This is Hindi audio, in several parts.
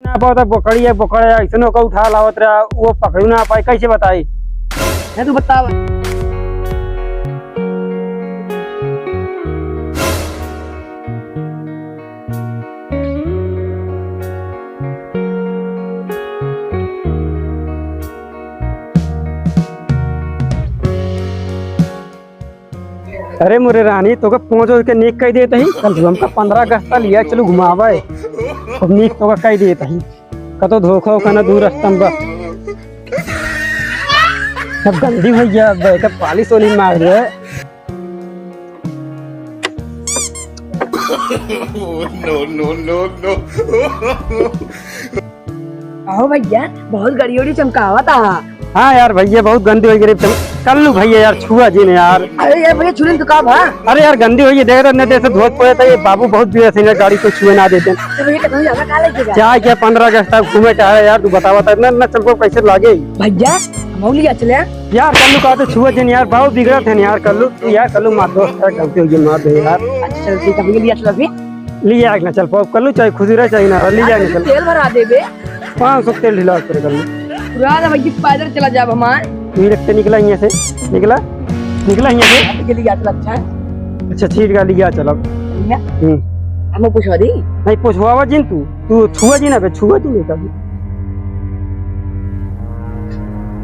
ना पाता बोकड़ी है बोकड़े ऐसनो का उठा लावत रहा वो पकड़ू ना पाए कैसे बताई है तू बता। अरे मुरे रानी तो का पहुंचो के नीक कह देता ही कल हमका 15 अगस्त लिया चलो घुमावे तो नीक तो का कह देता ही कतो धोखा का ना दूर रस्तम बा सब गंदी भैया बैठा पालिश वाली मार रहे no. आओ भैया बहुत गड़ियोड़ी चमकावा था। हाँ यार भैया बहुत गंदी हो गई कर लू भैया यार छुआ जी ने यार। अरे यार भैया छुरी तो कब है? अरे यार गंदी हुई देख रहे न जैसे धोत पड़े था ये बाबू बहुत भी ऐसे गाड़ी को छुए ना देते क्या क्या 15 अगस्त तक घूमे चाहे यार तू बतावा था ना चल कैसे लागे भैया मौली चले यार कल्लू का तो छुआ जी यार बहुत बिगड़ा थे यार कल्लू तू यार कल्लू मार दोस्त है गलती होगी मार दे यार। अच्छा चल ठीक है लिया चल अभी लिया ना चल पाओ कल्लू चाहे खुशी रहे चाहिए ना लिया निकल तेल भरा दे बे 500 तेल ढिला करे कल्लू पूरा भैया पैदल चला जा हमार तू रखते निकला यहाँ से निकला यहाँ से के लिए चल। अच्छा ठीक है लिया चल अब हम पूछवा दी नहीं पूछवा जिन तू छुआ जी ना पे छुआ जी नहीं कभी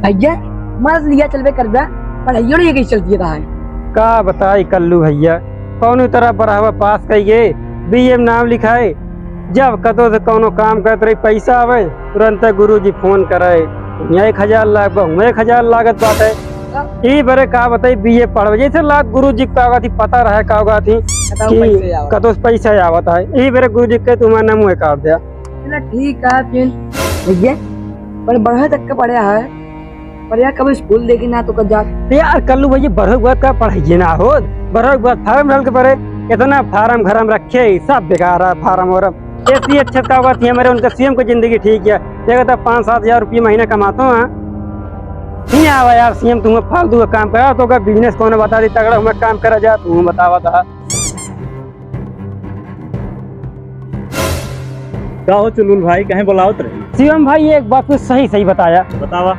भैया मत लिया चलबे करबे पढ़ाइयो नहीं कैसे चलती है का बताई कल्लू भैया कौन तरह बढ़ावा पास कहिए बीए में नाम लिखाए जब कतो से कोनो काम करते रही पैसा आवे तुरंत गुरुजी फोन करे 1000 लाख 1000 लागत बात है ई बरे का बताई बीए पढ़ जैसे लाख गुरुजी का होगा थी पता रहे का होगा थी कि कतो से पैसा आवत है ई बरे गुरुजी के तुम्हारा नाम हुए काट दिया। चलो ठीक है फिर भैया पर बढ़े तक का पढ़ा है पर यार कभी स्कूल देखी ना तो जा यार कल्लू भैया बढ़े हुआ का पढ़ाई ना हो बढ़े हुआ फार्म डाल के पढ़े इतना फार्म घरम रखे सब बेकार है फार्म और ऐसी अच्छा का होगा थी हमारे उनका सीएम की जिंदगी ठीक है देखा था 5-7 हजार रुपये महीना कमाता हूँ नहीं आवा यार सीएम तुम्हें फालतू का काम करा तो बिजनेस कौन बता दी तगड़ा हमें काम करा जा तू बतावा था क्या हो चुलबुल भाई कहीं बुलावत रही सीएम भाई एक बात तो सही बताया बतावा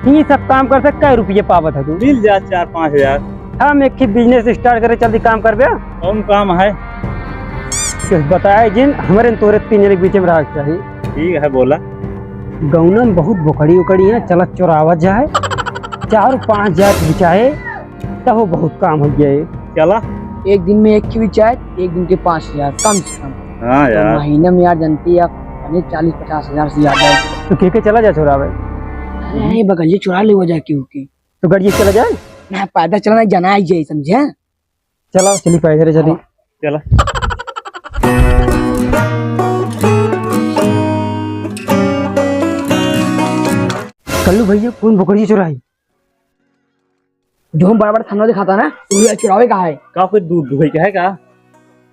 ये सब काम कर सकते कै रुपये पावत है तू मिल जा 4-5 हजार हम एक ही बिजनेस स्टार्ट करे जल्दी काम कर बे कौन काम है बताया जिन हमारे तोरे 3 जने के बीच में रह चाहिए ठीक है बोला गौना में बहुत बोकड़ी उकड़ी है चलत चोरावत जाए 4-5 हजार बिचाए तब वो बहुत काम हो गया चला एक दिन में एक की भी चाहे एक दिन के 5000 कम से कम। हाँ यार तो महीने में यार जनती है 40-50 हजार से ज्यादा है तो के चला जाए चोरावे अरे बगलिए चुरा ले हो जाए क्यों की तो गाड़ी चला जाए मैं पैदल चलना जाना ही जाए समझे चलो चली पैदल चली चला कल्लू भैया कौन बोकड़ी चुराई जो हम बड़ा बड़ा थाना दिखाता ना वो चुरावे का है का कोई दूध दुबई का है का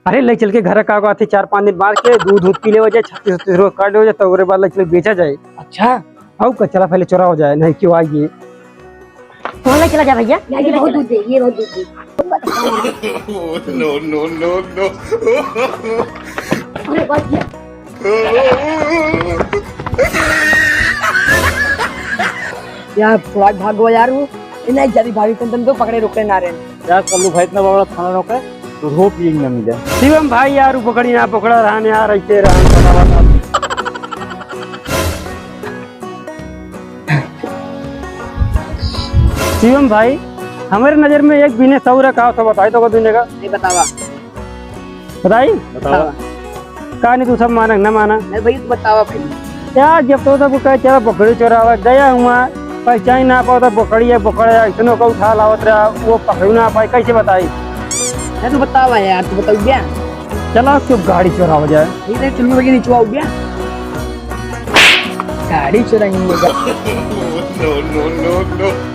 अरे ले चल के घर का आती 4-5 दिन मार के दूध पी ले जाए 36 रोज काट हो जाए तो बाद ले चल बेचा जाए। अच्छा आओ का चला पहले चुरा हो जाए नहीं क्यों आइए कौन चला जा भैया ये बहुत दूध दे ये बहुत दूध दे no. अरे बात ये यार फ्लॉट भागो यार वो इन्हें जल्दी भागी तंतन तो पकड़े रुकने ना रहे यार कल्लू भाई इतना बड़ा थाना रोका तो रो पिएंगे ना मिले शिवम भाई यार पकड़ी ना पकड़ा रहा यार ऐसे रहा शिवम भाई हमारे नजर में एक बिजनेस और रखा तो बताई तो दुनिया का नहीं बतावा बताई बतावा का नहीं तू सब माना न माना नहीं भाई तू बतावा भाई यार जब तो सब कहे चलो बकरी चोरावा गया हुआ पहचान ना पाओ तो बकड़ी है बकड़ा ऐसा का उठा लावत रहा वो पकड़ू ना पाए कैसे बताई तू बतावा यार तू बताओ क्या चलो क्यों गाड़ी चोरा हो जाए नहीं नहीं चलो भैया नीचे आओ क्या गाड़ी चुराएंगे No.